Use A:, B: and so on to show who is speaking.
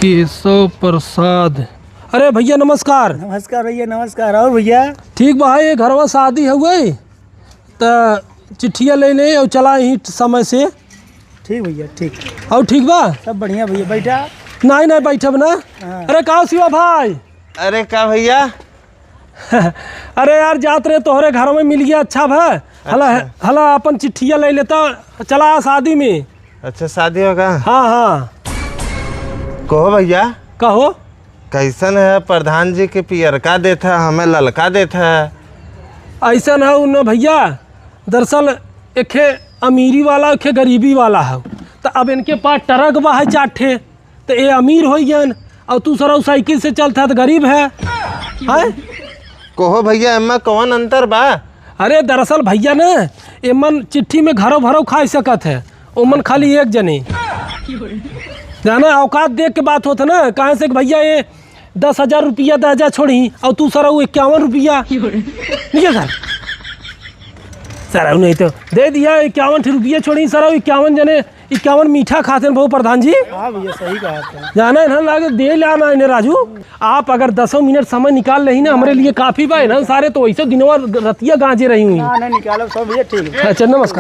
A: केशव प्रसाद। अरे भैया नमस्कार।
B: नमस्कार भैया नमस्कार। और भैया
A: ठीक बा, ये घरवा शादी है गई तो चिट्ठिया ले ले और चला यहीं समय से।
B: ठीक भैया ठीक।
A: और ठीक बा,
B: सब बढ़िया भैया। बैठा
A: नहीं नहीं बैठब ना। अरे का शिवा भाई।
C: अरे का भैया
A: अरे यार जात रहे तोहरे घर में मिल गया। अच्छा भाई हला हला अपन चिट्ठिया ले लेता, चला शादी में।
C: अच्छा शादी होगा।
A: हाँ हाँ
C: कहो भैया
A: कहो।
C: कैसन है प्रधान जी के पियरका देता हमें ललका देता है।
A: ऐसा है उन भैया, दरअसल एक अमीरी वाला एक गरीबी वाला है। तो अब इनके पास ट्रक बा है 4 ठे, तो ये अमीर हो गन और तू सर साइकिल से चलता तो गरीब है।
C: कहो भैया एमा कौन अंतर बा।
A: अरे दरअसल भैया न एमन चिट्ठी में घरों भरों खा सकत है, ओमन खाली एक जने जाना औकात देख के बात होता ना। कहाँ से भैया ये 10,000 रुपया 10,000 छोड़ी और तू सर 51 रुपया नहीं है सर नहीं तो दे दिया 51 रुपया छोड़ी सर 51 जने 51 मीठा खाते हैं बहु प्रधान जी।
B: हाँ भैया सही कहा आपने।
A: जाना है ना लागे दे लाना इन्हें राजू। आप अगर 10 मिनट समय निकाल रही ना हमारे लिए काफ़ी बा ना सारे, तो वैसे दिनवा रतिया गांजे रही हुई।
B: हाँ नहीं निकालो सब भैया ठीक है।
A: अच्छा नमस्कार।